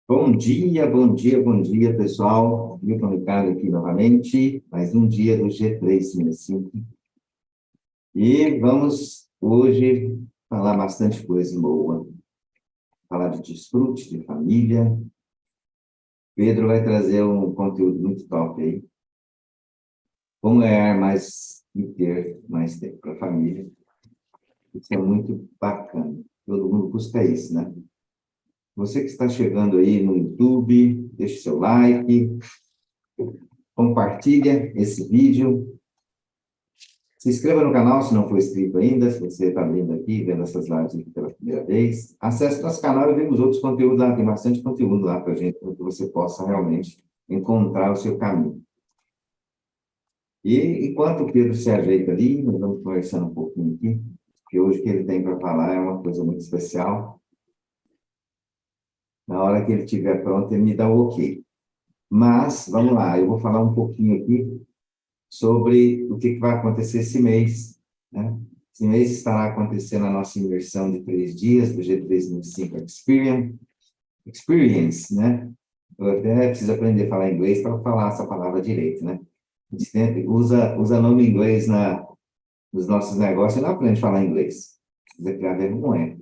Bom dia, bom dia, bom dia, pessoal. Milton Ricardo aqui novamente, mais um dia do G365. E vamos hoje falar bastante coisa boa. Falar de desfrute, de família. Pedro vai trazer um conteúdo muito top aí. Como ganhar mais e ter mais tempo para a família. Isso é muito bacana. Todo mundo busca isso, né? Você que está chegando aí no YouTube, deixe seu like, compartilha esse vídeo. Se inscreva no canal se não for inscrito ainda, se você está vindo aqui, vendo essas lives aqui pela primeira vez. Acesse nosso canal e vemos outros conteúdos lá, tem bastante conteúdo lá para a gente, para que você possa realmente encontrar o seu caminho. E enquanto o Pedro se ajeita ali, nós vamos conversando um pouquinho aqui, porque hoje o que ele tem para falar é uma coisa muito especial. Na hora que ele estiver pronto, ele me dá o ok. Mas, vamos lá, eu vou falar um pouquinho aqui sobre o que vai acontecer esse mês, né? Esse mês estará acontecendo a nossa imersão de 3 dias do G365 Experience, né? Eu até preciso aprender a falar inglês para falar essa palavra direito, né? A gente usa nome inglês nos nossos negócios e não aprende a falar inglês. Precisa criar vergonha.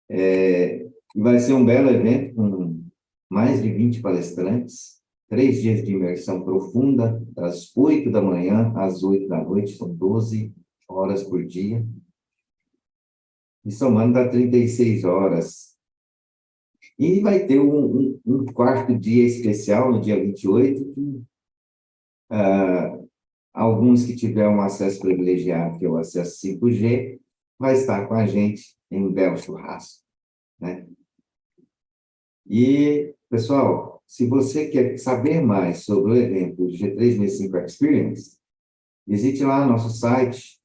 E vai ser um belo evento com mais de 20 palestrantes, 3 dias de imersão profunda, das 8 da manhã às 8 da noite, são 12 horas por dia, e somando dá 36 horas. E vai ter um quarto dia especial, no dia 28, que alguns que tiveram um acesso privilegiado, que é o acesso 5G, vai estar com a gente em um belo churrasco, né? E, pessoal, se você quer saber mais sobre o evento G365 Experience, visite lá nosso site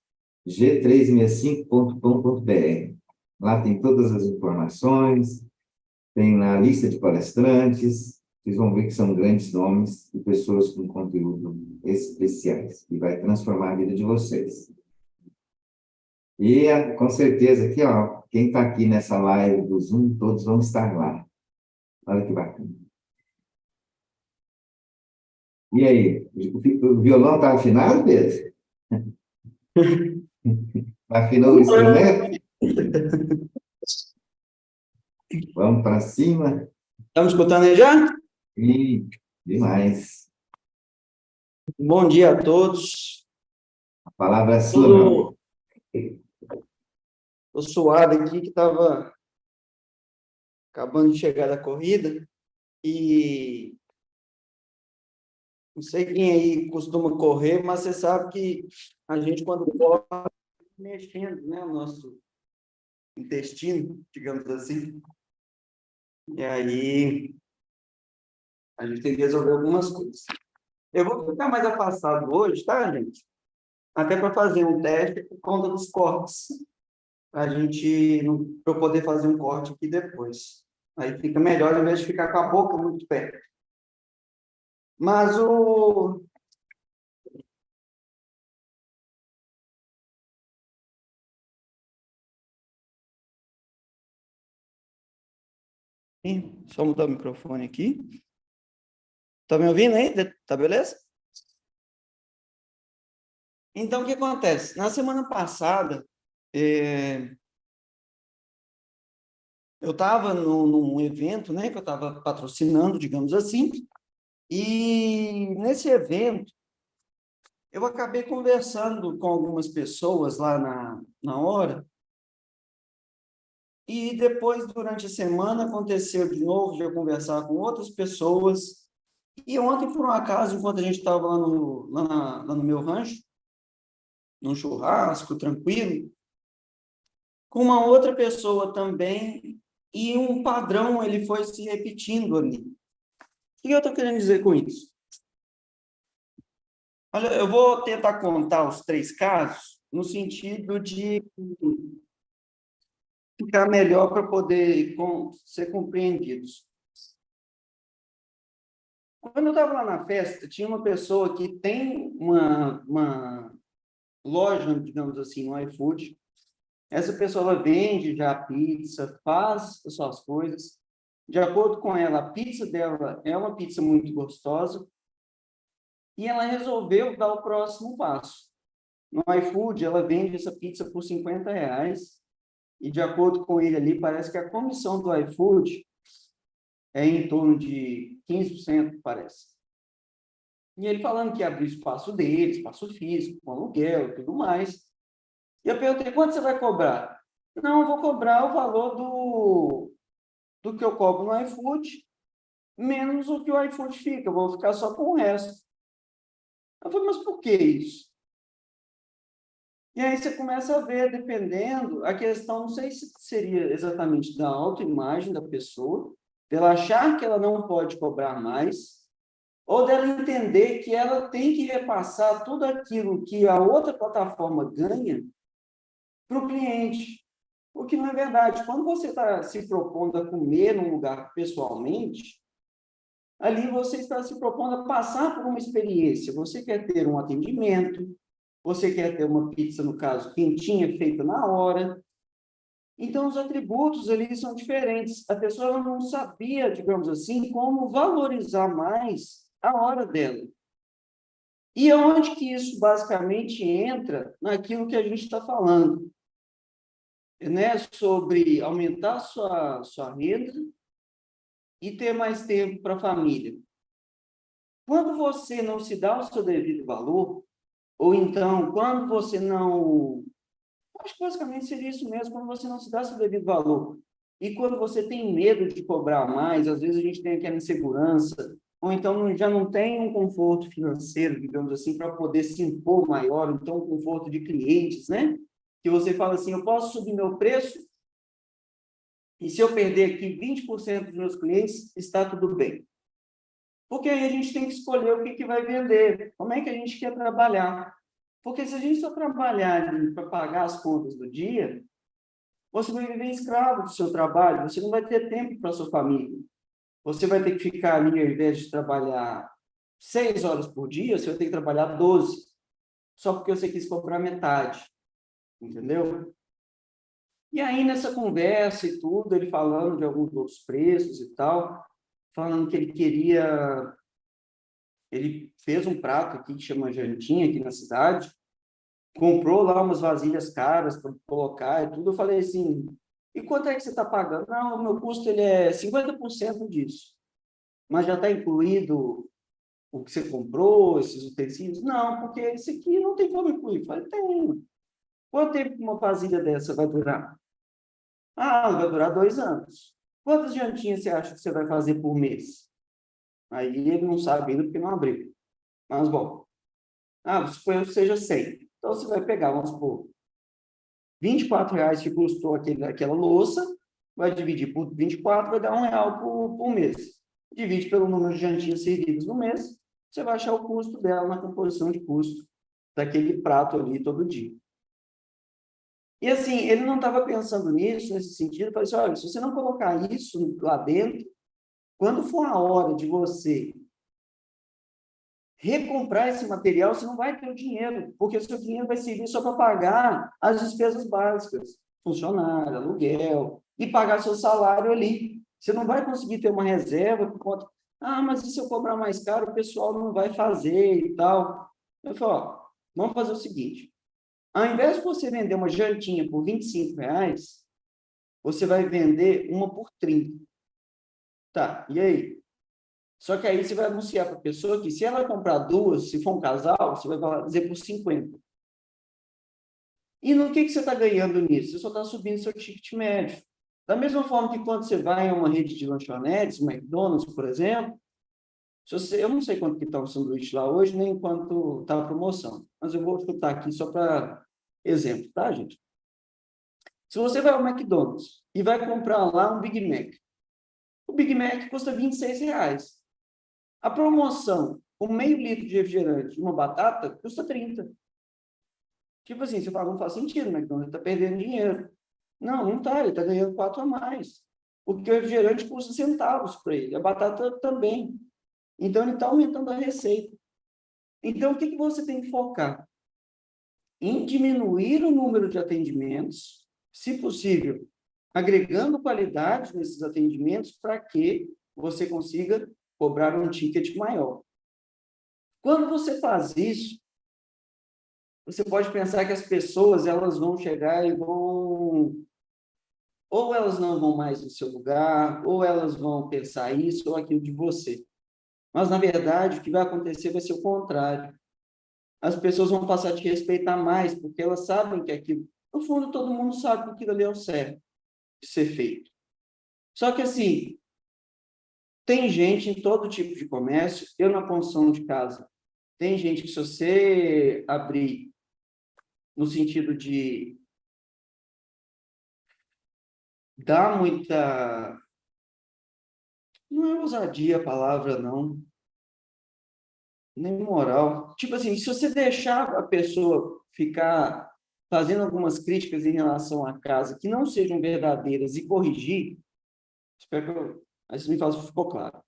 g365.com.br. Lá tem todas as informações, tem a lista de palestrantes, vocês vão ver que são grandes nomes e pessoas com conteúdo especiais, que vai transformar a vida de vocês. E, com certeza, aqui, ó, quem está aqui nessa live do Zoom, todos vão estar lá. Olha que bacana. E aí, o violão está afinado, Pedro? Afinou o instrumento? Vamos para cima? Estamos escutando aí já? E demais. Bom dia a todos. A palavra é sua, meu amigo. Estou suado aqui, que estava acabando de chegar da corrida. E não sei quem aí costuma correr, mas você sabe que a gente, quando corre, tá mexendo, né, o nosso intestino, digamos assim. E aí, a gente tem que resolver algumas coisas. Eu vou ficar mais afastado hoje, tá, gente? Até para fazer um teste por conta dos cortes. A gente, para eu poder fazer um corte aqui depois. Aí fica melhor, em vez de ficar com a boca muito perto. Mas o... Ih, só mudar o microfone aqui. Tá me ouvindo aí? Tá beleza? Então, o que acontece? Na semana passada, eu estava num evento, né, que eu estava patrocinando, digamos assim, e nesse evento, eu acabei conversando com algumas pessoas lá na hora. E depois, durante a semana, aconteceu de novo de eu conversar com outras pessoas. E ontem, por um acaso, enquanto a gente estava lá no meu rancho, num churrasco, tranquilo, com uma outra pessoa também, e um padrão ele foi se repetindo ali. O que eu estou querendo dizer com isso? Olha, eu vou tentar contar os 3 casos no sentido de ficar melhor para poder ser compreendidos. Quando eu estava lá na festa, tinha uma pessoa que tem uma loja, digamos assim, no iFood. Essa pessoa ela vende já pizza, faz as suas coisas. De acordo com ela, a pizza dela é uma pizza muito gostosa, e ela resolveu dar o próximo passo. No iFood, ela vende essa pizza por R$ 50, e de acordo com ele ali, parece que a comissão do iFood é em torno de 15%, parece. E ele falando que abriu espaço dele, espaço físico, com aluguel e tudo mais. E eu perguntei, quanto você vai cobrar? Não, eu vou cobrar o valor do que eu cobro no iFood, menos o que o iFood fica, eu vou ficar só com o resto. Eu falei, mas por que isso? E aí você começa a ver, dependendo, a questão, não sei se seria exatamente da autoimagem da pessoa, dela achar que ela não pode cobrar mais, ou dela entender que ela tem que repassar tudo aquilo que a outra plataforma ganha para o cliente. O que não é verdade. Quando você está se propondo a comer num lugar pessoalmente, ali você está se propondo a passar por uma experiência. Você quer ter um atendimento, você quer ter uma pizza, no caso, quentinha, feita na hora. Então, os atributos ali são diferentes. A pessoa não sabia, digamos assim, como valorizar mais a hora dela. E onde que isso basicamente entra naquilo que a gente está falando, né? Sobre aumentar sua renda e ter mais tempo para a família. Quando você não se dá o seu devido valor, ou então, quando você não... Acho que basicamente seria isso mesmo, quando você não se dá o seu devido valor. E quando você tem medo de cobrar mais, às vezes a gente tem aquela insegurança, ou então já não tem um conforto financeiro, digamos assim, para poder se impor maior, então um conforto de clientes, né? Que você fala assim, eu posso subir meu preço, e se eu perder aqui 20% dos meus clientes, está tudo bem. Porque aí a gente tem que escolher o que vai vender, como é que a gente quer trabalhar. Porque se a gente só trabalhar para pagar as contas do dia, você vai viver escravo do seu trabalho, você não vai ter tempo para a sua família. Você vai ter que ficar ali, ao invés de trabalhar 6 horas por dia, você vai ter que trabalhar 12, só porque você quis cobrar metade, entendeu? E aí, nessa conversa e tudo, ele falando de alguns outros preços e tal, falando que ele queria... Ele fez um prato aqui que chama jantinha, aqui na cidade, comprou lá umas vasilhas caras para colocar e tudo. Eu falei assim, e quanto é que você está pagando? Não, o meu custo ele é 50% disso. Mas já está incluído o que você comprou, esses utensílios? Não, porque esse aqui não tem como incluir. Eu falei, tem. Quanto tempo uma vasilha dessa vai durar? Ah, vai durar 2 anos. Quantas jantinhas você acha que você vai fazer por mês? Aí ele não sabe ainda porque não abriu. Mas, bom, suponha que seja 100. Então, você vai pegar, vamos supor, R$ 24 que custou aquela louça, vai dividir por 24, vai dar R$ 1 por mês. Divide pelo número de jantinhas servidas no mês, você vai achar o custo dela na composição de custo daquele prato ali todo dia. E assim, ele não estava pensando nisso, nesse sentido, eu falei assim, olha, se você não colocar isso lá dentro, quando for a hora de você recomprar esse material, você não vai ter o dinheiro, porque o seu dinheiro vai servir só para pagar as despesas básicas, funcionário, aluguel, e pagar seu salário ali. Você não vai conseguir ter uma reserva por conta, mas e se eu cobrar mais caro, o pessoal não vai fazer e tal. Eu falo, vamos fazer o seguinte, ao invés de você vender uma jantinha por R$ 25, você vai vender uma por 30. Tá, e aí? Só que aí você vai anunciar para a pessoa que se ela comprar duas, se for um casal, você vai dizer por 50. E no que você está ganhando nisso? Você só está subindo seu ticket médio. Da mesma forma que quando você vai a uma rede de lanchonetes, McDonald's, por exemplo, eu não sei quanto que está o sanduíche lá hoje, nem quanto está a promoção, mas eu vou chutar aqui só para exemplo, tá, gente? Se você vai ao McDonald's e vai comprar lá um Big Mac, o Big Mac custa R$ 26. A promoção, o meio litro de refrigerante de uma batata, custa 30. Tipo assim, você fala, não faz sentido, mas então ele está perdendo dinheiro. Não, não está, ele está ganhando 4 a mais. Porque o refrigerante custa centavos para ele, a batata também. Então, ele está aumentando a receita. Então, o que você tem que focar? Em diminuir o número de atendimentos, se possível, agregando qualidade nesses atendimentos para que você consiga cobrar um ticket maior. Quando você faz isso, você pode pensar que as pessoas elas vão chegar e vão, ou elas não vão mais no seu lugar, ou elas vão pensar isso ou aquilo de você. Mas, na verdade, o que vai acontecer vai ser o contrário. As pessoas vão passar a te respeitar mais, porque elas sabem que aquilo... No fundo, todo mundo sabe que aquilo ali é o certo de ser feito. Só que, assim, tem gente em todo tipo de comércio, eu na construção de casa, tem gente que se você abrir no sentido de dar muita... Não é ousadia a palavra, não. Nem moral. Tipo assim, se você deixar a pessoa ficar fazendo algumas críticas em relação à casa que não sejam verdadeiras e corrigir, espero que eu... Aí você me fala se ficou claro.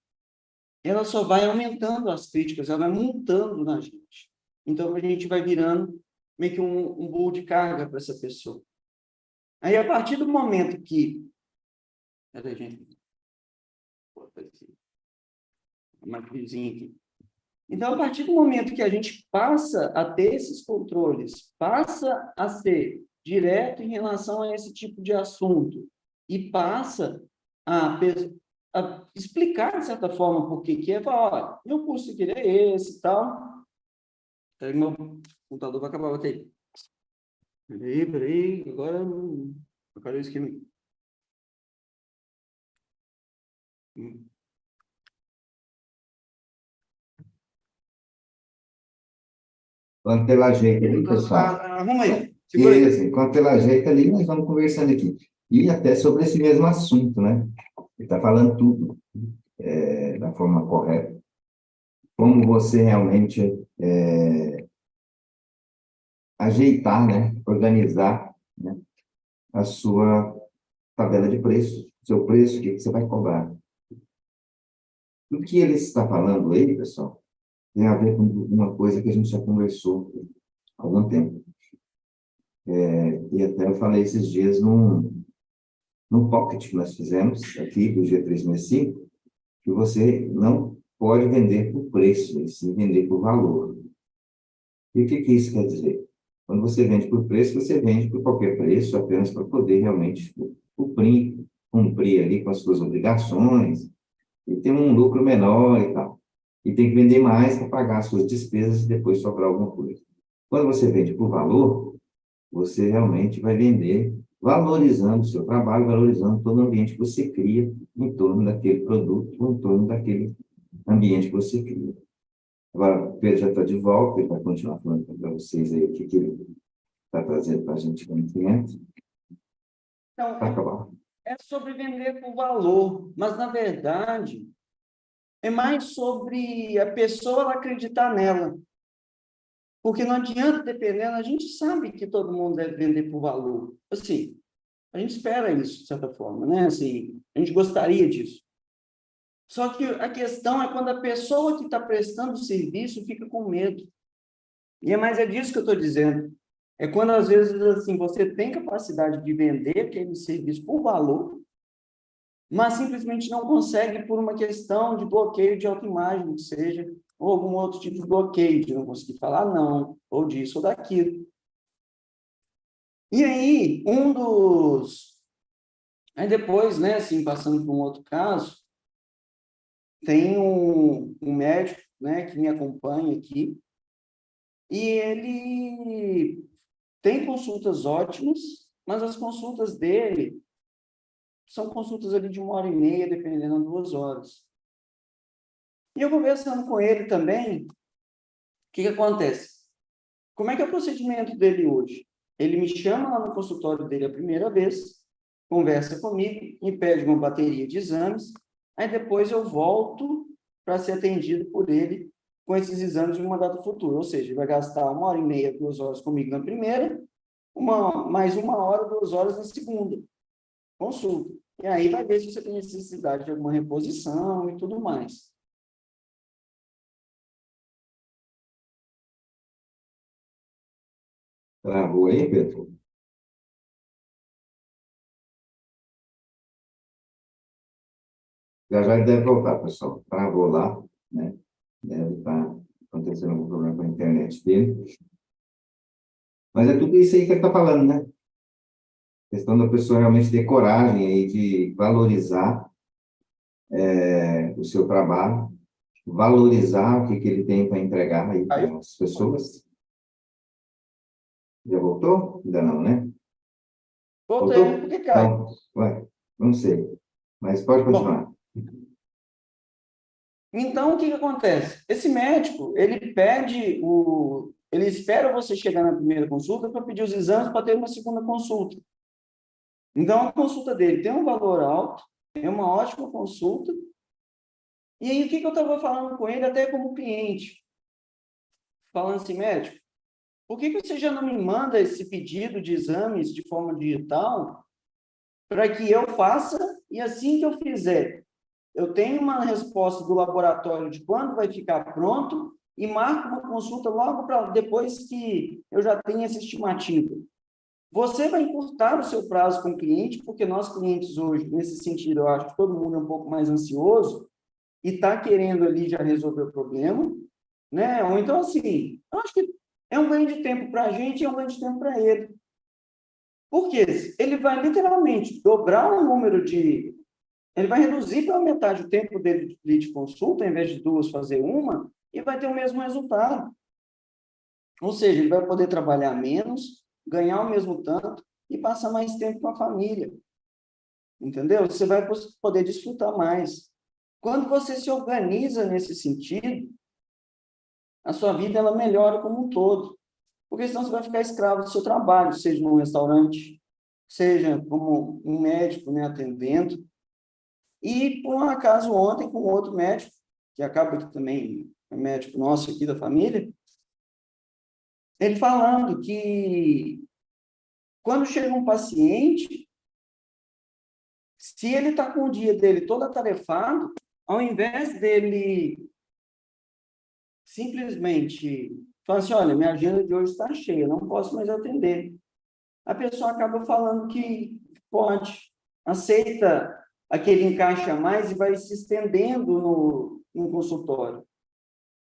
Ela só vai aumentando as críticas, ela vai montando na gente. Então, a gente vai virando meio que um burro de carga para essa pessoa. Aí, a partir do momento que... Peraí, gente. Uma crisinha aqui. Então, a partir do momento que a gente passa a ter esses controles, passa a ser direto em relação a esse tipo de assunto e passa a explicar, de certa forma, por que que é, falar, olha, meu curso aqui é esse e tal, aí meu computador vai acabar a bateria. Peraí, agora eu esqueci. Enquanto ela ajeita ali, pessoal. Arruma aí, segura aí. Isso, enquanto ela ajeita ali, nós vamos conversando aqui. E até sobre esse mesmo assunto, né? Ele está falando tudo da forma correta. Como você realmente ajeitar, né? Organizar, né? A sua tabela de preços, seu preço, o que que você vai cobrar. O que ele está falando aí, pessoal, tem a ver com uma coisa que a gente já conversou há algum tempo. E até eu falei esses dias num pocket que nós fizemos aqui, do G365, que você não pode vender por preço, e sim vender por valor. E o que que isso quer dizer? Quando você vende por preço, você vende por qualquer preço, apenas para poder realmente cumprir ali com as suas obrigações, e ter um lucro menor e tal. E tem que vender mais para pagar as suas despesas e depois sobrar alguma coisa. Quando você vende por valor, você realmente vai vender valorizando o seu trabalho, valorizando todo o ambiente que você cria em torno daquele produto, em torno daquele ambiente que você cria. Agora, o Pedro já está de volta, ele vai continuar falando para vocês aí o que ele está trazendo para a gente como cliente. Então, Vai acabar. é sobre vender por valor, mas, na verdade, é mais sobre a pessoa ela acreditar nela. Porque não adianta, dependendo, a gente sabe que todo mundo deve vender por valor. Assim, a gente espera isso, de certa forma, né? Assim, a gente gostaria disso. Só que a questão é quando a pessoa que está prestando o serviço fica com medo. E é disso que eu estou dizendo. É quando, às vezes, assim, você tem capacidade de vender aquele serviço por valor, mas simplesmente não consegue por uma questão de bloqueio de autoimagem, que seja, ou algum outro tipo de bloqueio, de não conseguir falar não, ou disso ou daquilo. E aí, um dos... Aí depois, né, assim, passando por um outro caso, tem um médico, né, que me acompanha aqui, e ele tem consultas ótimas, mas as consultas dele são consultas ali de 1h30, dependendo de 2 horas. E eu conversando com ele também, o que que acontece? Como é que é o procedimento dele hoje? Ele me chama lá no consultório dele a primeira vez, conversa comigo, me pede uma bateria de exames, aí depois eu volto para ser atendido por ele com esses exames de uma data futura. Ou seja, ele vai gastar 1h30, 2 horas comigo na primeira, mais 1 hora, 2 horas na segunda consulta. E aí vai ver se você tem necessidade de alguma reposição e tudo mais. Travou aí, Pedro? Já já ele deve voltar, pessoal. Travou lá, né? Deve estar acontecendo algum problema com a internet dele. Mas é tudo isso aí que ele está falando, né? A questão da pessoa realmente ter coragem aí de valorizar o seu trabalho, valorizar o que, que ele tem para entregar aí Aí, para as pessoas. Já voltou? Ainda não, né? voltei, por Voltou? que cai? Então, ué, não sei. Mas pode Bom, continuar. então o que que acontece? Esse médico, ele espera você chegar na primeira consulta para pedir os exames para ter uma segunda consulta. Então, a consulta dele tem um valor alto, é uma ótima consulta. E aí, o que que eu estava falando com ele, até como cliente? Falando assim, médico, por que que você já não me manda esse pedido de exames de forma digital para que eu faça e assim que eu fizer, eu tenho uma resposta do laboratório de quando vai ficar pronto e marco uma consulta logo para depois que eu já tenho essa estimativa. Você vai encurtar o seu prazo com o cliente, porque nós clientes hoje, nesse sentido, eu acho que todo mundo é um pouco mais ansioso e está querendo ali já resolver o problema, né? Ou então, assim, eu acho que é um ganho de tempo para a gente e é um ganho de tempo para ele. Porque ele vai literalmente dobrar o número de. Ele vai reduzir pela metade o tempo dele de consulta, em vez de duas, fazer uma, e vai ter o mesmo resultado. Ou seja, ele vai poder trabalhar menos, ganhar o mesmo tanto e passar mais tempo com a família. Entendeu? Você vai poder desfrutar mais. Quando você se organiza nesse sentido, a sua vida ela melhora como um todo. Porque senão você vai ficar escravo do seu trabalho, seja num restaurante, seja como um médico, né, atendendo. E, por um acaso, ontem, com outro médico, que acaba que também é médico nosso aqui da família, ele falando que quando chega um paciente, se ele está com o dia dele todo atarefado, ao invés dele simplesmente falar assim, olha, minha agenda de hoje está cheia, não posso mais atender. A pessoa acaba falando que pode, aceita aquele encaixe a mais e vai se estendendo no consultório.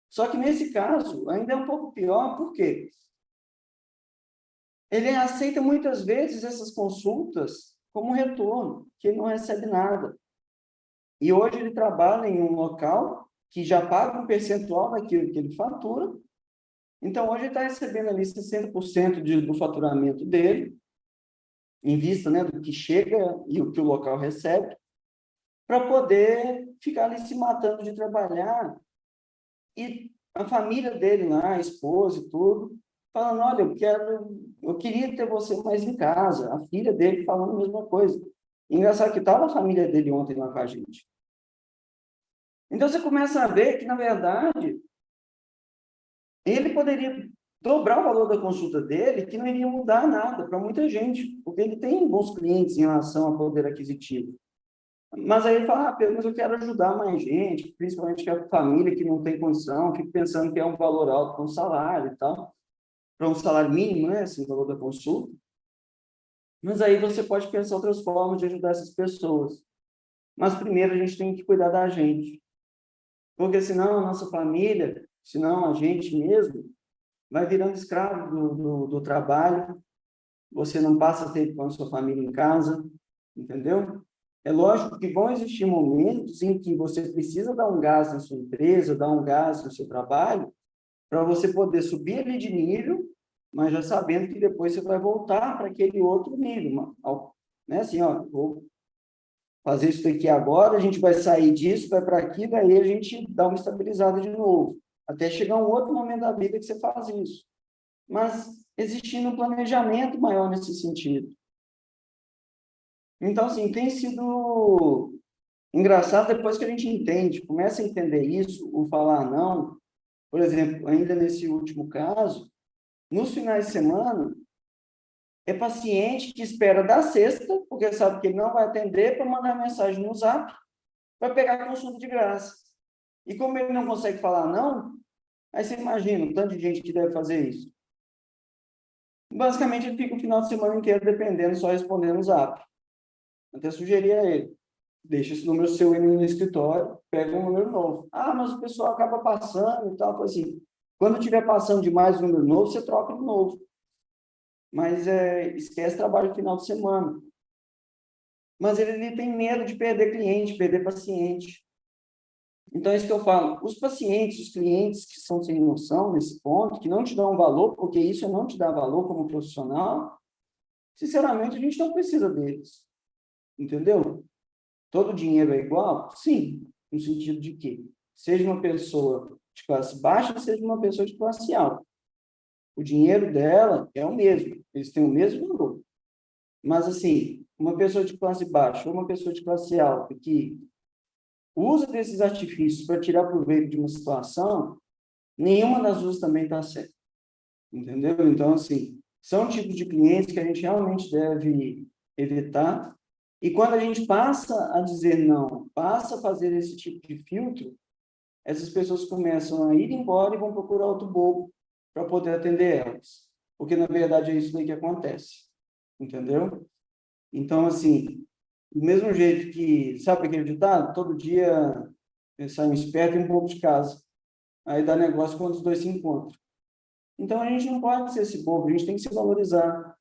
Só que nesse caso, ainda é um pouco pior, porque ele aceita muitas vezes essas consultas como retorno, que ele não recebe nada. E hoje ele trabalha em um local que já paga um percentual daquilo que ele fatura. Então, hoje ele está recebendo ali 60% do faturamento dele, em vista, né, do que chega e o que o local recebe, para poder ficar ali se matando de trabalhar. E a família dele lá, a esposa e tudo, falando, olha, eu queria ter você mais em casa. A filha dele falando a mesma coisa. Engraçado que estava a família dele ontem lá com a gente. Então, você começa a ver que, na verdade, ele poderia dobrar o valor da consulta dele, que não iria mudar nada para muita gente, porque ele tem bons clientes em relação ao poder aquisitivo. Mas aí ele fala, Pedro, mas eu quero ajudar mais gente, principalmente que a família que não tem condição, fica pensando que é um valor alto para um salário e tal, para um salário mínimo, né, assim, o valor da consulta. Mas aí você pode pensar outras formas de ajudar essas pessoas. Mas primeiro a gente tem que cuidar da gente, porque senão a nossa família, senão a gente mesmo, vai virando escravo do trabalho, você não passa tempo com a sua família em casa, entendeu? É lógico que vão existir momentos em que você precisa dar um gás na sua empresa, dar um gás no seu trabalho, para você poder subir ali de nível, mas já sabendo que depois você vai voltar para aquele outro nível, né? Assim, ó, vou fazer isso aqui agora, a gente vai sair disso, vai para aquilo, aí a gente dá uma estabilizada de novo, até chegar um outro momento da vida que você faz isso. Mas existindo um planejamento maior nesse sentido. Então, assim, tem sido engraçado depois que a gente entende, começa a entender isso, o falar não. Por exemplo, ainda nesse último caso, nos finais de semana, é paciente que espera da sexta, porque sabe que ele não vai atender, para mandar mensagem no Zap, para pegar a consulta de graça. E como ele não consegue falar não, aí você imagina o tanto de gente que deve fazer isso. Basicamente, ele fica o final de semana inteiro dependendo, só respondendo no Zap. Até sugeri a ele. deixa esse número seu aí no escritório, pega um número novo. Ah, mas o pessoal acaba passando e tal, assim. Quando tiver passando de mais um número novo, você troca de novo. Mas esquece trabalho no final de semana. Mas ele tem medo de perder cliente, perder paciente. Então, é isso que eu falo. Os pacientes, os clientes que são sem noção nesse ponto, que não te dão valor, porque isso não te dá valor como profissional, sinceramente, a gente não precisa deles. Entendeu? Todo dinheiro é igual? Sim, no sentido de que seja uma pessoa de classe baixa, seja uma pessoa de classe alta. O dinheiro dela é o mesmo, eles têm o mesmo valor. Mas, assim, uma pessoa de classe baixa ou uma pessoa de classe alta que usa desses artifícios para tirar proveito de uma situação, nenhuma das duas também está certa. Entendeu? Então, assim, são tipos de clientes que a gente realmente deve evitar. E quando a gente passa a dizer não, passa a fazer esse tipo de filtro, essas pessoas começam a ir embora e vão procurar outro bobo para poder atender elas. Porque, na verdade, é isso aí que acontece. Entendeu? Então, assim, do mesmo jeito que, sabe aquele ditado? Todo dia sai um esperto e um pouco de casa. Aí dá negócio quando os dois se encontram. Então, a gente não pode ser esse bobo, a gente tem que se valorizar.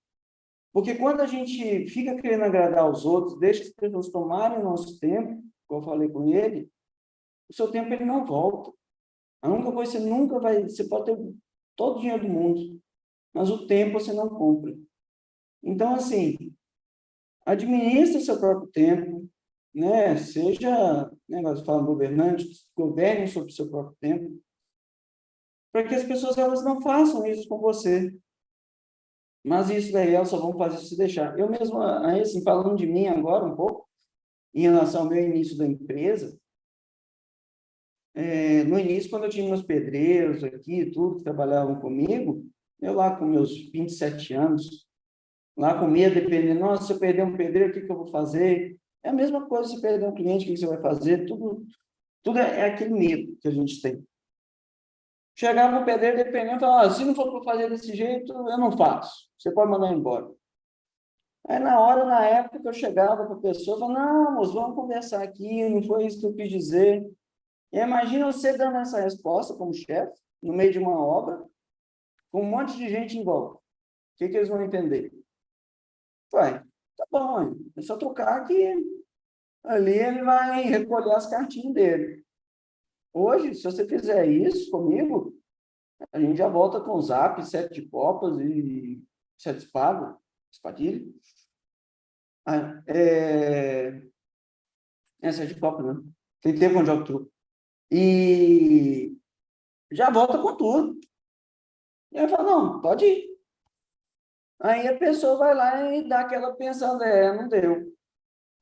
Porque quando a gente fica querendo agradar os outros, deixa as pessoas tomarem o nosso tempo, como eu falei com ele, o seu tempo ele não volta. A única coisa que você nunca vai... Você pode ter todo o dinheiro do mundo, mas o tempo você não compra. Então, assim, administre seu próprio tempo, né? Seja, né, nós falamos governante, governe sobre o seu próprio tempo, para que as pessoas elas não façam isso com você. Mas isso daí elas só vão fazer se deixar. Eu mesmo, aí, assim, falando de mim agora um pouco, em relação ao meu início da empresa, no início, quando eu tinha meus pedreiros aqui, tudo, que trabalhavam comigo, eu lá com meus 27 anos, lá com medo, dependendo, nossa, se eu perder um pedreiro, o que eu vou fazer? É a mesma coisa se perder um cliente, o que você vai fazer? Tudo é aquele medo que a gente tem. Chegava no pedreiro, dependendo, falava, se não for para fazer desse jeito, eu não faço. Você pode mandar embora. Aí, na época que eu chegava para a pessoa, eu falava, não, moço, vamos conversar aqui, não foi isso que eu quis dizer. E imagina você dando essa resposta como chefe, no meio de uma obra, com um monte de gente em volta. O que eles vão entender? Ué, tá bom, mãe, é só trocar que ali ele vai recolher as cartinhas dele. Hoje, se você fizer isso comigo, a gente já volta com o zap, 7 de copas e 7 espadas, espadilha. Ah, essa é de copa, né? Tem tempo onde eu truco. E já volta com tudo. E aí fala, não, pode ir. Aí a pessoa vai lá e dá aquela pensando, não deu.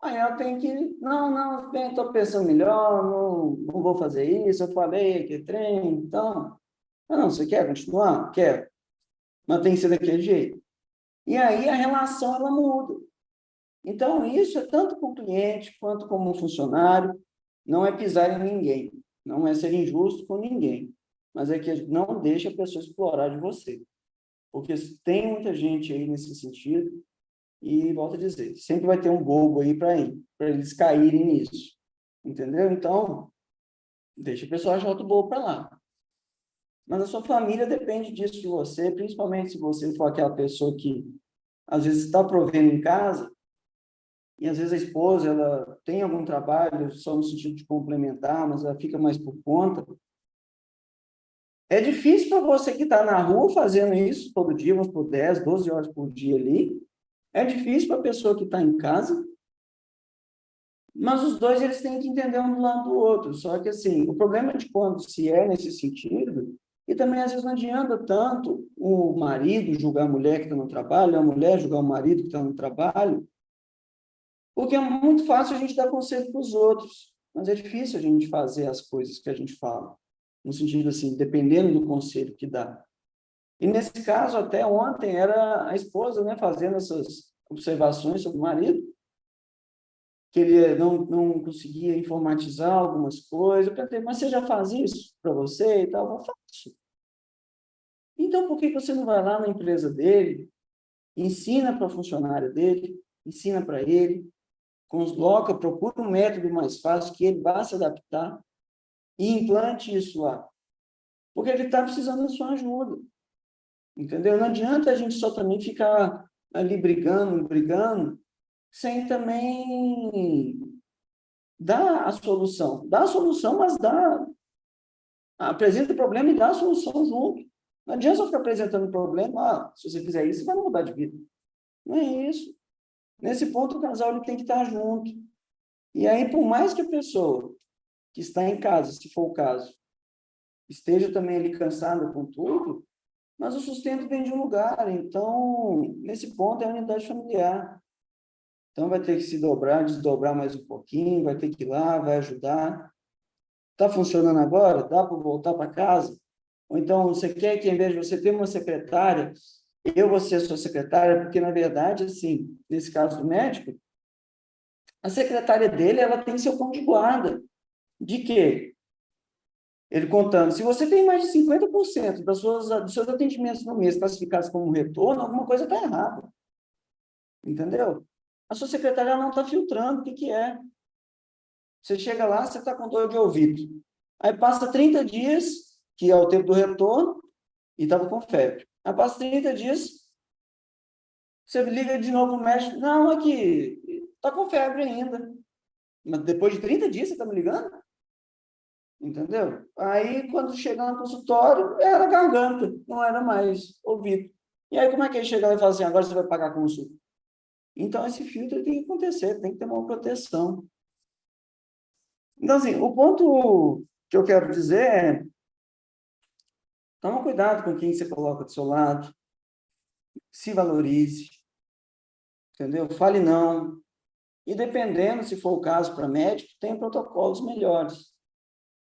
Aí ela tem que, não, bem, estou pensando melhor, não vou fazer isso, eu falei que trem, então. Não, você quer continuar? Quero. Mas tem que ser daquele jeito. E aí a relação, ela muda. Então, isso é tanto com o cliente quanto como um funcionário, não é pisar em ninguém, não é ser injusto com ninguém, mas é que não deixa a pessoa explorar de você. Porque tem muita gente aí nesse sentido, e volto a dizer, sempre vai ter um bobo aí para eles caírem nisso. Entendeu? Então, deixa a pessoa achar outro bobo para lá. Mas a sua família depende disso de você, principalmente se você for aquela pessoa que às vezes está provendo em casa, e às vezes a esposa ela tem algum trabalho só no sentido de complementar, mas ela fica mais por conta. É difícil para você que está na rua fazendo isso todo dia, vamos por 10, 12 horas por dia ali. É difícil para a pessoa que está em casa, mas os dois eles têm que entender um do lado do outro. Só que assim, o problema de quando se é nesse sentido, e também às vezes não adianta tanto o marido julgar a mulher que está no trabalho, a mulher julgar o marido que está no trabalho, porque é muito fácil a gente dar conselho para os outros, mas é difícil a gente fazer as coisas que a gente fala, no sentido assim, dependendo do conselho que dá. E nesse caso, até ontem, era a esposa, né, fazendo essas observações sobre o marido, que ele não conseguia informatizar algumas coisas. Eu perguntei, mas você já faz isso para você e tal? Eu faço. Então, por que você não vai lá na empresa dele, ensina para o funcionário dele, ensina para ele, coloca, procura um método mais fácil que ele vá se adaptar e implante isso lá. Porque ele está precisando da sua ajuda. Entendeu? Não adianta a gente só também ficar ali brigando, sem também dar a solução. Dá a solução, mas apresenta o problema e dá a solução junto. Não adianta só ficar apresentando o problema, se você fizer isso, você vai mudar de vida. Não é isso. Nesse ponto, o casal ele tem que estar junto. E aí, por mais que a pessoa que está em casa, se for o caso, esteja também ali cansada com tudo, mas o sustento vem de um lugar. Então, nesse ponto, é a unidade familiar. Então, vai ter que se dobrar, desdobrar mais um pouquinho, vai ter que ir lá, vai ajudar. Está funcionando agora? Dá para voltar para casa? Ou então, você quer que, em vez de você ter uma secretária, eu vou ser sua secretária? Porque, na verdade, assim, nesse caso do médico, a secretária dele, ela tem seu cão de guarda. De quê? Ele contando, se você tem mais de 50% dos seus atendimentos no mês classificados como retorno, alguma coisa está errada. Entendeu? A sua secretária não está filtrando o que é. Você chega lá, você está com dor de ouvido. Aí passa 30 dias, que é o tempo do retorno, e estava com febre. Aí passa 30 dias, você liga de novo para o médico, não, aqui, está com febre ainda. Mas depois de 30 dias você está me ligando? Entendeu? Aí, quando chega no consultório, era garganta, não era mais ouvido. E aí, como é que ele chega lá e fala assim, agora você vai pagar a consulta? Então, esse filtro tem que acontecer, tem que ter uma proteção. Então, assim, o ponto que eu quero dizer é, toma cuidado com quem você coloca do seu lado, se valorize, entendeu? Fale não. E dependendo, se for o caso para médico, tem protocolos melhores.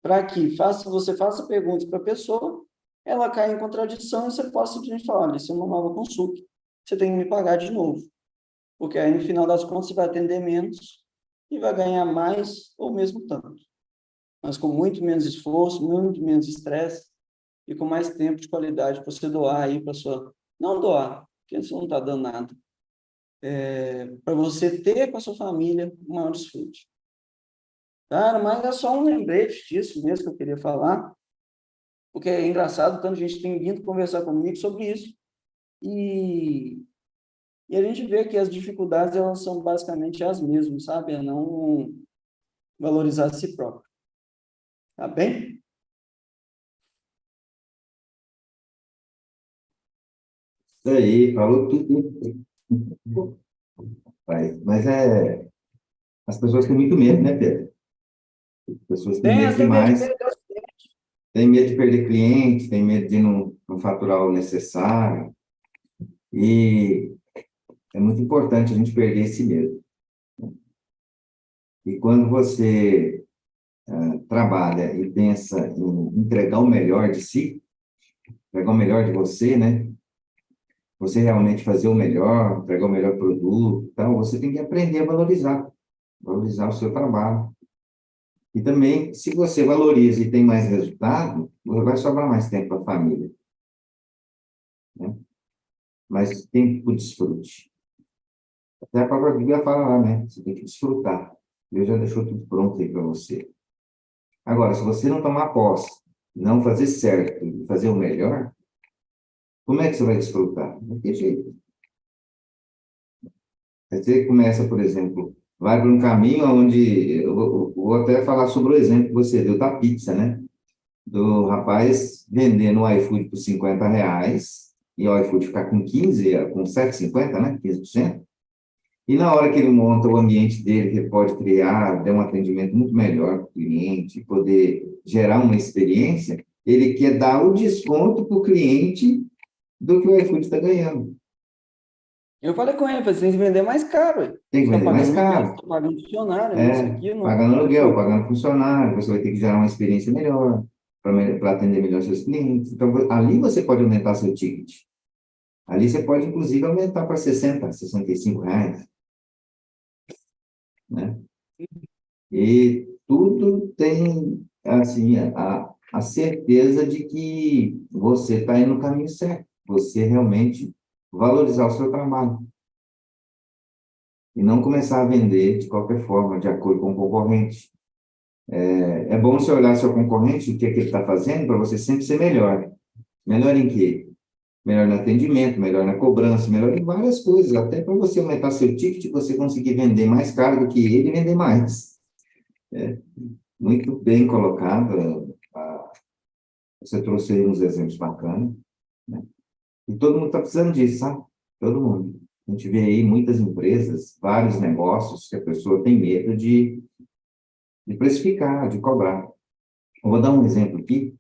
Para que você faça perguntas para a pessoa, ela caia em contradição e você possa simplesmente falar, olha, isso é uma nova consulta, você tem que me pagar de novo. Porque aí, no final das contas, você vai atender menos e vai ganhar mais ou mesmo tanto. Mas com muito menos esforço, muito menos estresse e com mais tempo de qualidade para você doar aí para sua... Não doar, porque isso não está dando nada. Para você ter com a sua família um maior desfrute. Cara, mas é só um lembrete disso mesmo que eu queria falar, porque é engraçado, tanta gente tem vindo conversar comigo sobre isso, e a gente vê que as dificuldades, elas são basicamente as mesmas, sabe? É não valorizar a si próprio. Tá bem? Isso aí, falou tudo. Mas as pessoas têm muito medo, né, Pedro? As pessoas têm medo Tem medo de demais. perder. Tem medo de perder clientes, tem medo de não faturar o necessário. E é muito importante a gente perder esse medo. E quando você trabalha e pensa em entregar o melhor de si, entregar o melhor de você, né? Você realmente fazer o melhor, entregar o melhor produto, então você tem que aprender a valorizar o seu trabalho. E também, se você valoriza e tem mais resultado, vai sobrar mais tempo para a família, né? Mais tempo para o desfrute. Até a própria Bíblia fala lá, né? Você tem que desfrutar. Deus já deixou tudo pronto aí para você. Agora, se você não tomar posse, não fazer certo e fazer o melhor, como é que você vai desfrutar? Não tem jeito. Aí você começa, por exemplo, vai para um caminho onde, eu vou até falar sobre o exemplo que você deu da pizza, né? Do rapaz vendendo o iFood por R$ 50 e o iFood ficar com 15, com 7,50, né? 15%. E na hora que ele monta o ambiente dele, que ele pode criar, dar um atendimento muito melhor para o cliente, poder gerar uma experiência, ele quer dar o desconto para o cliente do que o iFood está ganhando. Eu falei com ele, você tem que vender mais caro. Ué. Tem que Você está vender mais pagando aluguel, você caro. está pagando funcionário, isso aqui não Pagando aluguel, foi. pagando funcionário, você vai ter que gerar uma experiência melhor para atender melhor seus clientes. Então, ali você pode aumentar seu ticket. Ali você pode, inclusive, aumentar para 60, R$ 65, né? E tudo tem, assim, a certeza de que você está indo no caminho certo. Você realmente valorizar o seu trabalho. e não começar a vender de qualquer forma, de acordo com o concorrente. É bom você olhar seu concorrente, o que é que ele está fazendo, para você sempre ser melhor. Melhor em quê? Melhor no atendimento, melhor na cobrança, melhor em várias coisas, até para você aumentar seu ticket, você conseguir vender mais caro do que ele e vender mais. Muito bem colocado. Você trouxe aí uns exemplos bacanas, né? E todo mundo está precisando disso, sabe? Todo mundo. A gente vê aí muitas empresas, vários negócios que a pessoa tem medo de precificar, de cobrar. Eu vou dar um exemplo aqui.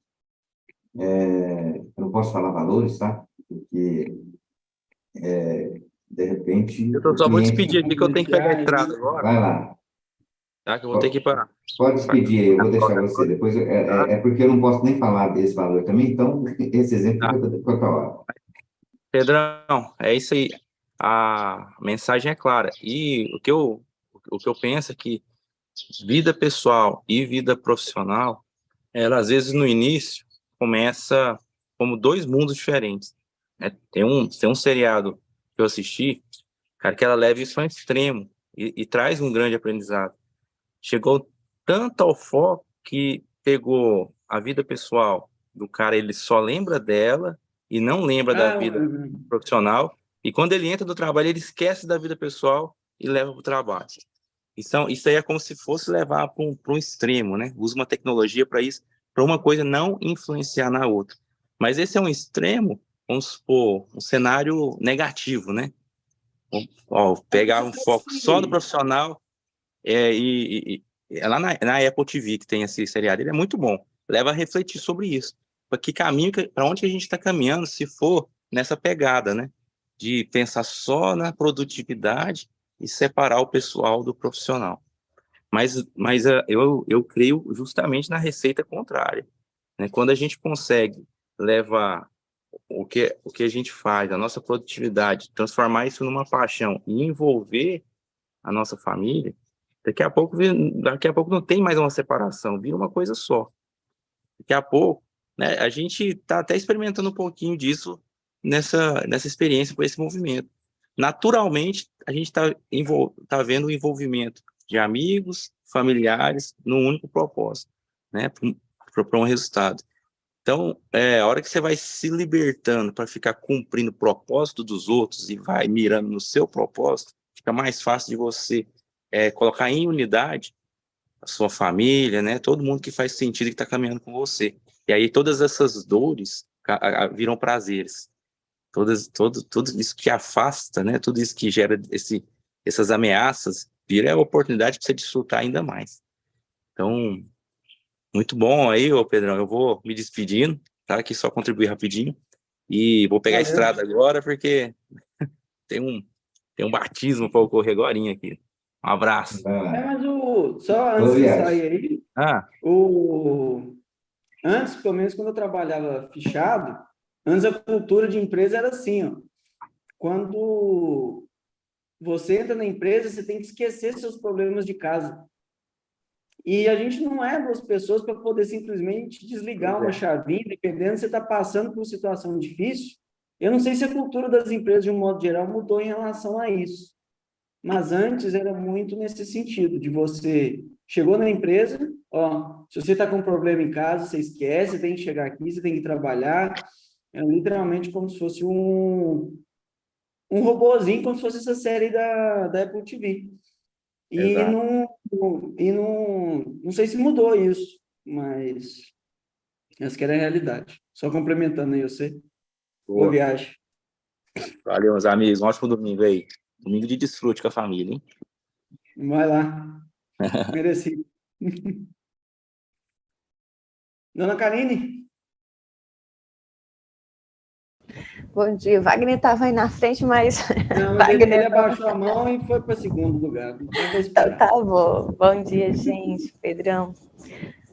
Eu não posso falar valores, tá? Porque, de repente, Eu o só vou cliente... despedir aqui que eu tenho que pegar a estrada agora, Vai lá. tá? Que eu vou ter que ir para... Pode despedir aí, eu vou deixar você. Depois, Tá? é porque eu não posso nem falar desse valor também, então, esse exemplo Tá. fica para outra hora. Pedrão, é isso aí. A mensagem é clara. E o que eu penso é que vida pessoal e vida profissional, ela às vezes no início começa como dois mundos diferentes, né? Tem um seriado que eu assisti, cara, que ela leva isso ao extremo e traz um grande aprendizado. Chegou tanto ao foco que pegou a vida pessoal do cara, ele só lembra dela e não lembra da vida profissional. E quando ele entra no trabalho, ele esquece da vida pessoal e leva para o trabalho. Isso aí é como se fosse levar para um extremo, né? Usa uma tecnologia para isso, para uma coisa não influenciar na outra. Mas esse é um extremo, vamos supor, um cenário negativo, né? Pegar um foco só no profissional é lá na Apple TV que tem esse seriado, ele é muito bom. Leva a refletir sobre isso. Para que caminho, para onde a gente está caminhando, se for nessa pegada, né? De pensar só na produtividade e separar o pessoal do profissional. Mas eu creio justamente na receita contrária, né? Quando a gente consegue levar o que a gente faz, a nossa produtividade, transformar isso numa paixão e envolver a nossa família, daqui a pouco não tem mais uma separação, vira uma coisa só. Daqui a pouco, né, a gente está até experimentando um pouquinho disso nessa experiência com esse movimento. Naturalmente, a gente tá vendo o envolvimento de amigos, familiares, num único propósito, né, para um resultado. Então, a hora que você vai se libertando para ficar cumprindo o propósito dos outros e vai mirando no seu propósito, fica mais fácil de você colocar em unidade a sua família, né? Todo mundo que faz sentido que está caminhando com você. E aí todas essas dores viram prazeres. Tudo isso que afasta, né? Tudo isso que gera essas ameaças, vira a oportunidade para você desfrutar ainda mais. Então, muito bom aí, ô Pedrão. Eu vou me despedindo, tá? Aqui só contribuir rapidinho. E vou pegar a estrada agora, porque tem um batismo para ocorrer agorinha aqui. Um abraço. Mas só Boa antes de viagem. sair aí, antes, pelo menos quando eu trabalhava fichado, antes a cultura de empresa era assim, ó. Quando você entra na empresa, você tem que esquecer seus problemas de casa. E a gente não é duas pessoas para poder simplesmente desligar uma chavinha, dependendo se você está passando por uma situação difícil. Eu não sei se a cultura das empresas, de um modo geral, mudou em relação a isso. Mas antes era muito nesse sentido, de você chegou na empresa, ó, se você está com um problema em casa, você esquece, você tem que chegar aqui, você tem que trabalhar. É literalmente como se fosse um robozinho, como se fosse essa série da Apple TV. Exato. Não sei se mudou isso, mas essa que era a realidade. Só complementando aí você. Boa Boa. viagem. Valeu, meus amigos. Um ótimo domingo aí. Domingo de desfrute com a família, hein? Vai lá. Merecido. Dona Karine? Bom dia. Wagner estava aí na frente, mas. Não, Wagner ele abaixou a mão e foi para segundo lugar. Então, vou esperar. Tá bom. Bom dia, gente. Pedrão.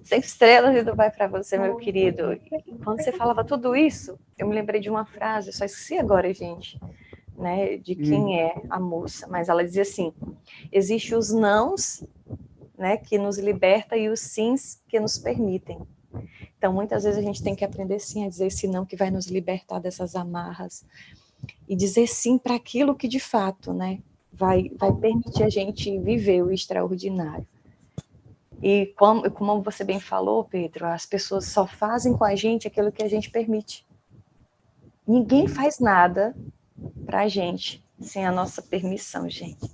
5 estrelas e do vai para você, meu querido. E quando você falava tudo isso, eu me lembrei de uma frase, só esqueci agora, gente, né? De quem é a moça. Mas ela dizia assim: existe os nãos, né, que nos liberta e os sims que nos permitem. Então, muitas vezes a gente tem que aprender sim a dizer esse não que vai nos libertar dessas amarras e dizer sim para aquilo que de fato, né, vai permitir a gente viver o extraordinário. E como você bem falou, Pedro, as pessoas só fazem com a gente aquilo que a gente permite. Ninguém faz nada para a gente sem a nossa permissão, gente.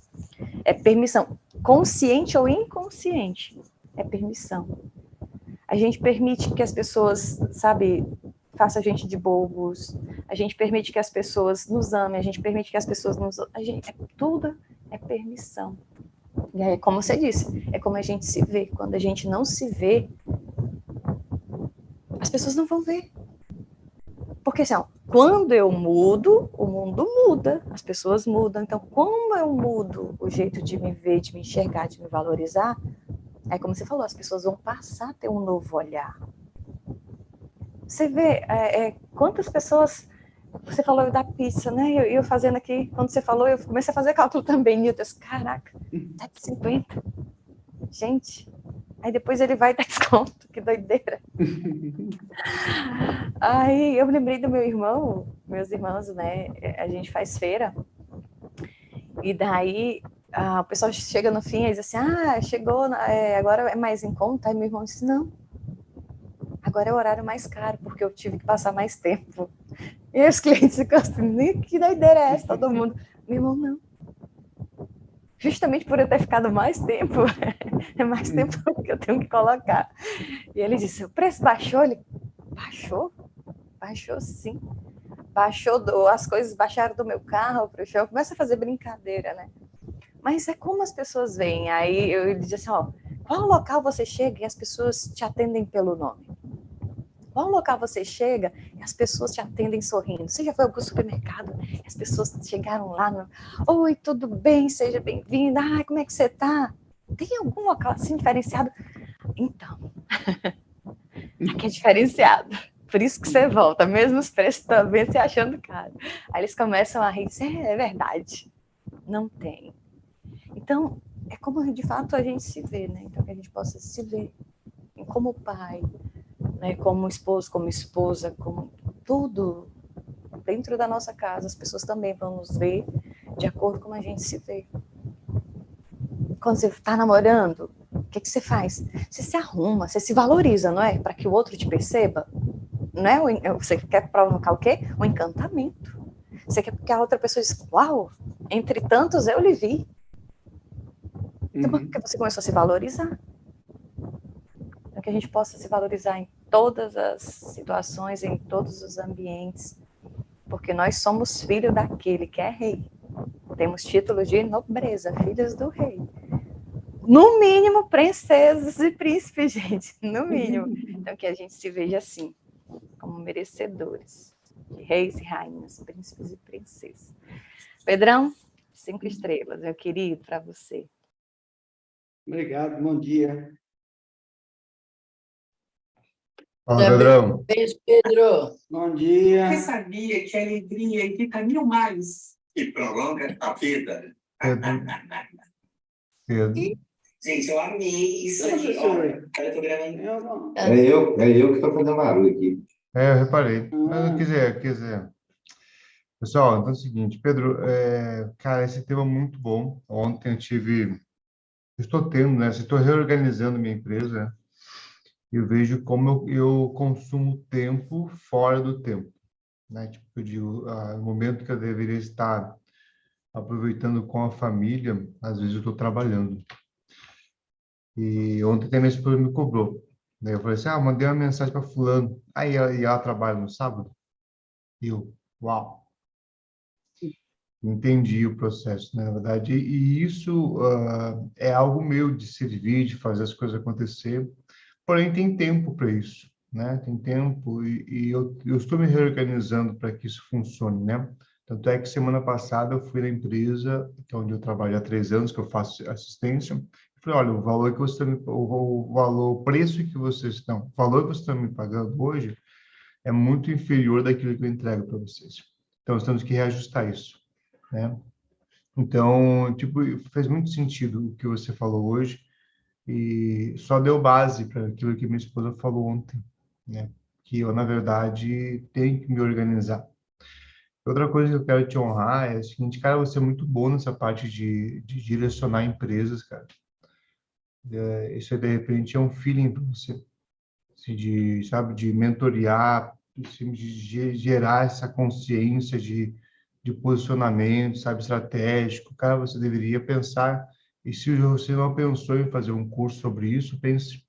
É permissão, consciente ou inconsciente, é permissão. A gente permite que as pessoas, sabe, façam a gente de bobos, a gente permite que as pessoas nos amem, a gente permite que as pessoas nos... tudo é permissão. E aí, como você disse, é como a gente se vê. Quando a gente não se vê, as pessoas não vão ver. Porque assim, ó, quando eu mudo, o mundo muda, as pessoas mudam. Então, como eu mudo o jeito de me ver, de me enxergar, de me valorizar, é como você falou, as pessoas vão passar a ter um novo olhar. Você vê quantas pessoas... Você falou da pizza, né? Eu fazendo aqui, quando você falou, eu comecei a fazer cálculo também, Nilton. Caraca, 7,50. Gente, aí depois ele vai dar desconto, que doideira. Aí eu me lembrei do meu irmão, meus irmãos, né? A gente faz feira, e daí o pessoal chega no fim e diz assim: chegou, agora é mais em conta. Aí meu irmão disse: não, agora é o horário mais caro, porque eu tive que passar mais tempo. E os clientes ficam assim: que doideira é essa? Todo mundo, meu irmão, não. Justamente por eu ter ficado mais tempo, é mais tempo que eu tenho que colocar. E ele disse: o preço baixou? Ele, baixou? Baixou sim. Baixou, as coisas baixaram do meu carro para o chão. Começa a fazer brincadeira, né? Mas é como as pessoas veem. Aí eu disse assim: ó, qual local você chega e as pessoas te atendem pelo nome? Qual local você chega e as pessoas te atendem sorrindo? Você já foi ao supermercado e as pessoas chegaram lá oi, tudo bem? Seja bem-vinda. Como é que você tá? Tem algum local assim diferenciado? Então, aqui é diferenciado. Por isso que você volta, mesmo os preços também se achando caro. Aí eles começam a rir e dizem: é verdade, não tem. Então, é como de fato a gente se vê, né? Então, que a gente possa se ver como pai, né? Como esposo, como esposa, como tudo dentro da nossa casa. As pessoas também vão nos ver de acordo com como a gente se vê. Quando você está namorando, o que você faz? Você se arruma, você se valoriza, não é? Para que o outro te perceba. Não é? Você quer provocar o quê? Um encantamento. Você quer que a outra pessoa diga: uau, entre tantos eu lhe vi. Então, porque você começou a se valorizar. Então, que a gente possa se valorizar em todas as situações, em todos os ambientes, porque nós somos filhos daquele que é rei. Temos título de nobreza, filhos do rei. No mínimo, princesas e príncipes, gente, no mínimo. Então, que a gente se veja assim, como merecedores de reis e rainhas, príncipes e princesas. Pedrão, 5 estrelas, meu querido, para você. Obrigado, bom dia. Fala, Pedrão. Beijo, Pedro. Bom dia. Você sabia que a alegria fica 1000 mais e prolonga a vida? Pedro. Gente, eu amei isso aí. Olha, eu tô gravando. É eu que estou fazendo barulho aqui. Eu reparei. Mas eu quiser. Pessoal, então é o seguinte, Pedro, cara, esse tema é muito bom. Ontem estou tendo, né? Estou reorganizando minha empresa, né? Eu vejo como eu consumo tempo fora do tempo, né? Tipo, eu digo, o momento que eu deveria estar aproveitando com a família, às vezes eu estou trabalhando. E ontem minha esposa me cobrou. Daí eu falei assim: mandei uma mensagem para fulano. Aí ela trabalha no sábado. E eu, uau. Entendi o processo, né, na verdade. E isso é algo meu de servir, de fazer as coisas acontecer. Porém, tem tempo para isso, né? Tem tempo e eu estou me reorganizando para que isso funcione, né? Tanto é que semana passada eu fui na empresa, que é onde eu trabalho há 3 anos, que eu faço assistência. Eu falei: olha, o valor que você o preço que vocês estão, o valor que vocês estão me pagando hoje é muito inferior daquilo que eu entrego para vocês. Então, nós temos que reajustar isso, né? Então, tipo, fez muito sentido o que você falou hoje e só deu base para aquilo que minha esposa falou ontem, né? Que eu, na verdade, tenho que me organizar. Outra coisa que eu quero te honrar é o seguinte, cara, você é muito bom nessa parte de direcionar empresas, cara. Isso, de repente, é um feeling para você, assim, de, sabe, de mentorear, assim, de gerar essa consciência de posicionamento, sabe, estratégico. Cara, você deveria pensar, e se você não pensou em fazer um curso sobre isso, pense.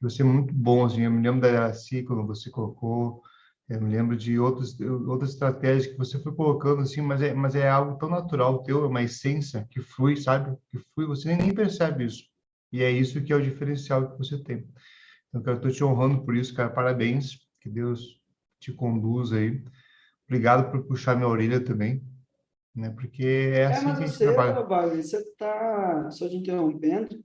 Você é muito bom, assim, eu me lembro da Iraci, quando você colocou, eu me lembro de outras estratégias que você foi colocando, assim, mas é algo tão natural teu, é uma essência que flui, sabe? Que flui, você nem percebe isso. E é isso que é o diferencial que você tem. Então, cara, eu estou te honrando por isso, cara, parabéns, que Deus te conduza aí. Obrigado por puxar minha orelha também, né? Porque é assim Mas que a gente você, trabalha. Wagner, você está, só te interrompendo,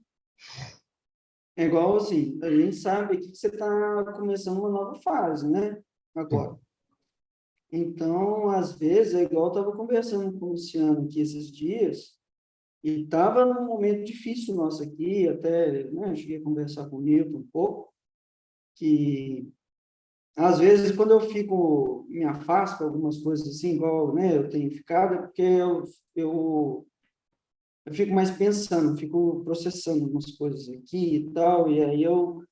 é igual assim, a gente sabe aqui que você está começando uma nova fase, né? Agora. Então, às vezes, é igual eu estava conversando com o Luciano aqui esses dias, e estava num momento difícil nosso aqui, até, né, eu cheguei a conversar com o Nilton um pouco, que às vezes quando eu fico, me afasto algumas coisas assim, igual, né, eu tenho ficado, é porque eu, eu fico mais pensando, fico processando algumas coisas aqui e tal, e aí eu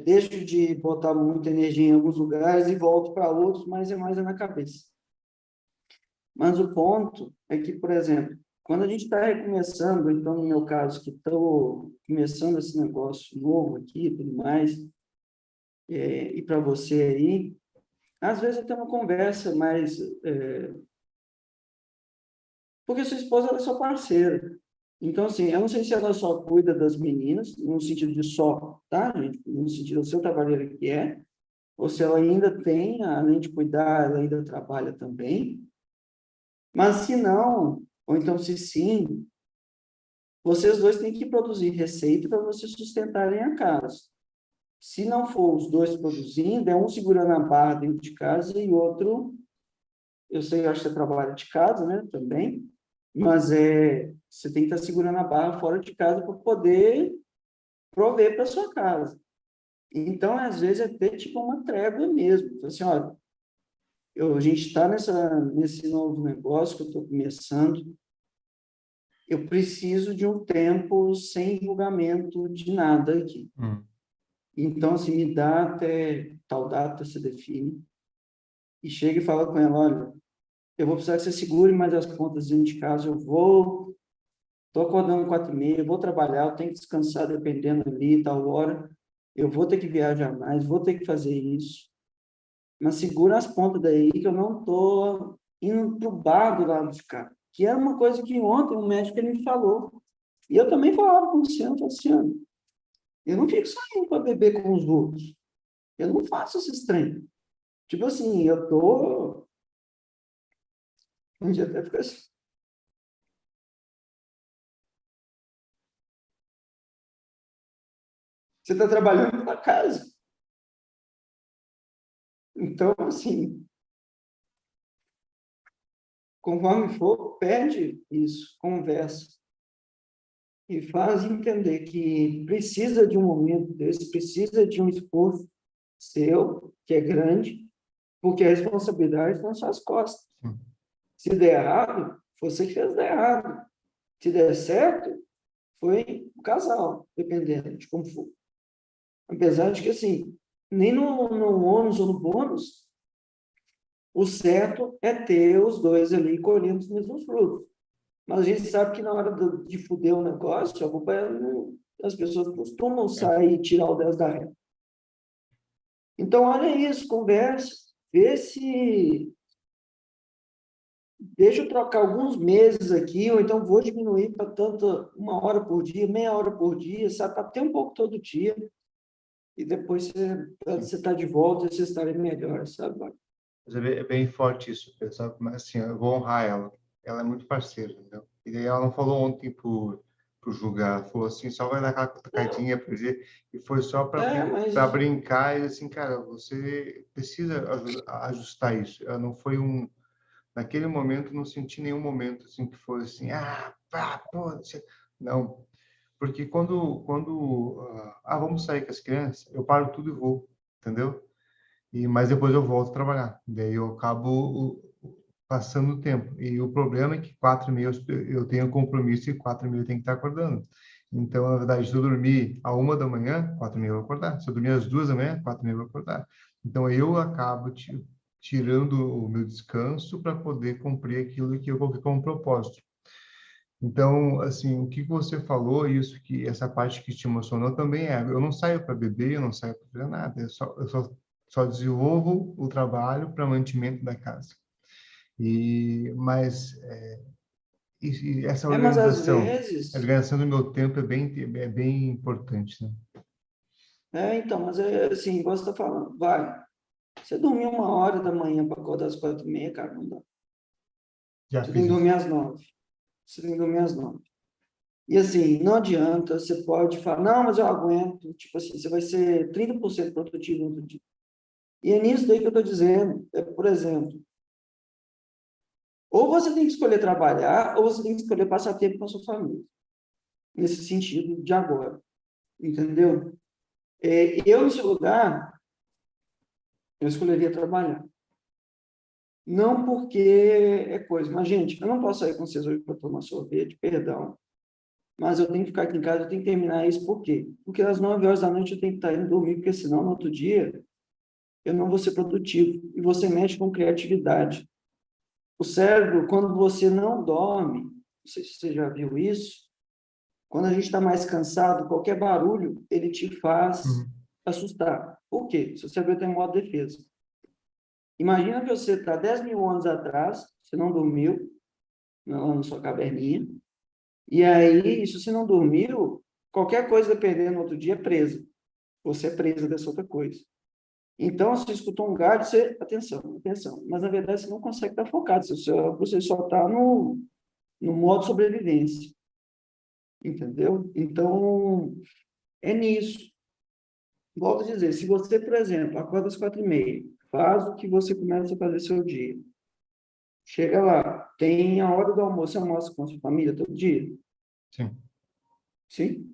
deixo de botar muita energia em alguns lugares e volto para outros, mas é mais na cabeça. Mas o ponto é que, por exemplo, quando a gente está recomeçando, então no meu caso, que estou começando esse negócio novo aqui e tudo mais, e para você aí, às vezes eu tenho uma conversa mais... porque sua esposa ela é sua parceira. Então, assim, eu não sei se ela só cuida das meninas, no sentido de só, tá, gente? No sentido do seu trabalho que é, ou se ela ainda tem, além de cuidar, ela ainda trabalha também. Mas se não, ou então se sim, vocês dois têm que produzir receita para vocês sustentarem a casa. Se não for os dois produzindo, é um segurando a barra dentro de casa e outro, eu sei, eu acho que você trabalha de casa, né, também, mas você tem que estar segurando a barra fora de casa para poder prover para sua casa. Então, às vezes, é ter tipo uma trégua mesmo. Assim, olha, a gente está nesse novo negócio que eu estou começando, eu preciso de um tempo sem julgamento de nada aqui. Então, assim, me dá até tal data, se define, e chega e fala com ela, olha, eu vou precisar que você segure mais as contas dentro de casa, estou acordando 4h30, vou trabalhar, eu tenho que descansar dependendo ali, tal hora, eu vou ter que viajar mais, vou ter que fazer isso, mas segura as pontas daí que eu não estou indo para o bar do lado de cá, que era uma coisa que ontem um médico ele me falou, e eu também falava com o Luciano, Luciano, eu não fico saindo para beber com os outros, eu não faço esses treinos. Tipo assim, eu tô... Um dia até fica assim. Você está trabalhando na casa. Então, assim, conforme for, pede isso, conversa. E faz entender que precisa de um momento desse, precisa de um esforço seu, que é grande, porque a responsabilidade está nas suas costas. Se der errado, você que fez dar errado. Se der certo, foi o casal, dependendo de como for. Apesar de que, assim, nem no ônus ou no bônus, o certo é ter os dois ali colhendo os mesmos frutos. Mas a gente sabe que na hora de fuder o negócio, a culpa as pessoas costumam sair e tirar o 10 da reta. Então, olha isso, conversa, vê se... Deixa eu trocar alguns meses aqui, ou então vou diminuir para tanto 1 hora por dia, meia hora por dia, sabe? Até um pouco todo dia. E depois você está de volta e você estarem melhor, sabe? Mas é bem forte isso, sabe? Mas assim, eu vou honrar ela. Ela é muito parceira, entendeu? E daí ela não falou ontem pro julgar, ela falou assim, só vai dar aquela tocadinha para ver, e foi só para Mas brincar, e assim, cara, você precisa ajustar isso. Ela não foi naquele momento, não senti nenhum momento assim que foi assim, pá, pô, não. Porque quando vamos sair com as crianças, eu paro tudo e vou, entendeu? Mas depois eu volto a trabalhar. Daí eu acabo passando o tempo. E o problema é que 4h30 eu tenho compromisso e 4h30 eu tenho que estar acordando. Então, na verdade, se eu dormir à 1h da manhã, 4h30 eu vou acordar. Se eu dormir às 2h da manhã, 4h30 eu vou acordar. Então, eu acabo tirando o meu descanso para poder cumprir aquilo que eu coloquei como propósito. Então, assim, o que você falou, essa parte que te emocionou também eu não saio para beber, eu não saio para fazer nada, eu só desenvolvo o trabalho para mantimento da casa. Mas essa Mas às organização, a vezes, organização do meu tempo é bem importante, né? então, mas é assim, igual você está falando, você dormir 1h da manhã para acordar às 4h30, cara, não dá. Já Você tem fiz que dormir isso. às 9h. Você tem que dormir às 9h. E assim, não adianta, você pode falar, não, mas eu aguento, tipo assim, você vai ser 30% produtivo no outro dia. E é nisso daí que eu estou dizendo, por exemplo, ou você tem que escolher trabalhar, ou você tem que escolher passar tempo com a sua família, nesse sentido de agora, entendeu? Eu, no seu lugar, eu escolheria trabalhar. Não porque é coisa, mas, gente, eu não posso sair com vocês hoje para tomar sorvete, perdão, mas eu tenho que ficar aqui em casa, eu tenho que terminar isso, por quê? Porque às 9h da noite eu tenho que estar indo dormir, porque senão, no outro dia, eu não vou ser produtivo, e você mexe com criatividade. O cérebro, quando você não dorme, não sei se você já viu isso, quando a gente está mais cansado, qualquer barulho, ele te faz Uhum. assustar. Por quê? Seu cérebro tem um modo de defesa. Imagina que você está 10.000 anos atrás, você não dormiu, lá na sua caverninha, e aí, se você não dormiu, qualquer coisa dependendo no outro dia é presa. Você é presa dessa outra coisa. Então, se você escutou um galho, atenção, atenção. Mas, na verdade, você não você estar focado. Você só está no modo sobrevivência. Entendeu? Então, é nisso. Volto a dizer, se você, por exemplo, acorda às 4h30, faz o que você começa a fazer seu dia. Chega lá, tem a hora do almoço, você almoça com a sua família todo dia? Sim. Sim?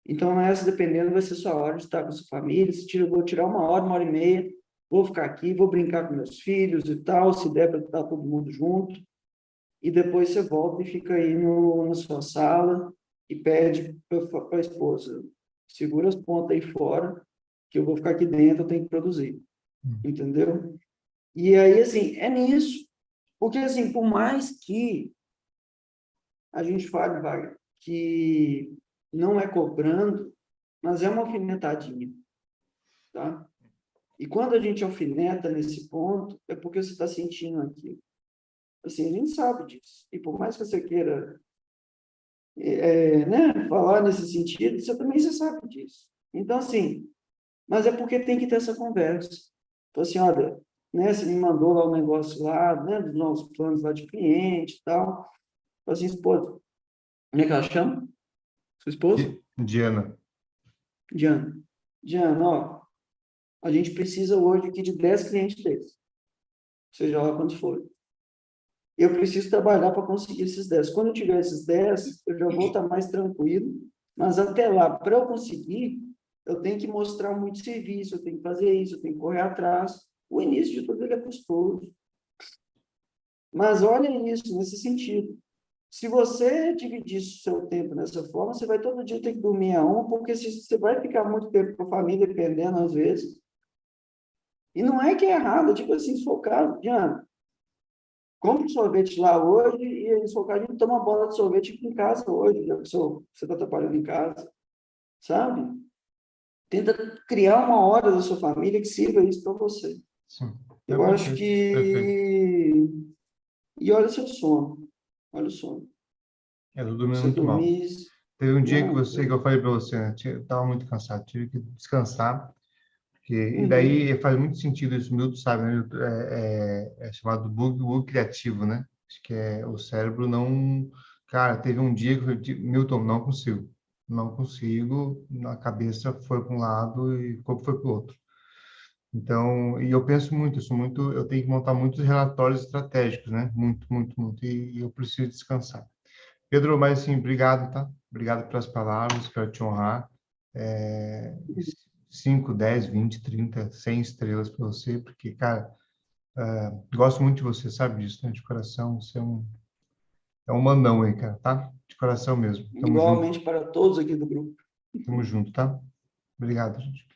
Então, essa, dependendo, vai ser sua hora de estar com a sua família. Vou tirar 1h, 1h30, vou ficar aqui, vou brincar com meus filhos e tal, se der para estar todo mundo junto. E depois você volta e fica aí na sua sala e pede para a esposa, segura as pontas aí fora, que eu vou ficar aqui dentro, eu tenho que produzir. Entendeu? E aí, assim, é nisso. Porque, assim, por mais que a gente fale, Wagner, que não é cobrando, mas é uma alfinetadinha, tá? E quando a gente alfineta nesse ponto, é porque você está sentindo aquilo. Assim, a gente sabe disso. E por mais que você queira né, falar nesse sentido, você sabe disso. Então, assim, mas é porque tem que ter essa conversa. Então, assim, olha, né, você me mandou lá o negócio lá, né, dos nossos planos lá de cliente e tal. Então, assim, esposa, como é que ela chama? Sua esposa? Diana. Diana. Diana, ó, a gente precisa hoje aqui de 10 clientes desses, seja lá quantos forem. Eu preciso trabalhar para conseguir esses 10. Quando eu tiver esses 10, eu já vou estar mais tranquilo, mas até lá, para eu conseguir, eu tenho que mostrar muito serviço, eu tenho que fazer isso, eu tenho que correr atrás. O início de tudo ele é custoso. Mas olha isso, nesse sentido. Se você dividir o seu tempo dessa forma, você vai todo dia ter que dormir a 1, porque você vai ficar muito tempo com a família, dependendo, às vezes. E não é que é errado, é tipo assim, se for o caso, Diana, compre sorvete lá hoje e, se for o caso, a gente toma uma bola de sorvete aqui em casa hoje, já que você está trabalhando em casa, sabe? Tenta criar uma hora da sua família que sirva isso para você. Sim. É Eu acho perfeito. Perfeito. que... E olha o seu sono. Olha o sono. Eu tô dormindo Você muito mal. dormir... Teve um dia que Não, eu falei para você, né? Eu estava muito cansado, tive que descansar. E uhum. daí faz muito sentido isso, o Milton sabe, né? É chamado bug criativo, né? Acho que o cérebro não... Cara, teve um dia que eu falei, Milton, não consigo. Não consigo, a cabeça foi para um lado e o corpo foi para o outro. Então, e eu penso muito, eu tenho que montar muitos relatórios estratégicos, né? Muito, muito, muito, e eu preciso descansar. Pedro, mas assim, obrigado, tá? Obrigado pelas palavras, quero te honrar. 5, 10, 20, 30, 100 estrelas para você, porque, cara, gosto muito de você, sabe disso, né? De coração, você é um manão aí, cara, tá? De coração mesmo. Tamo Igualmente para todos aqui do grupo. junto, tá? Obrigado, gente.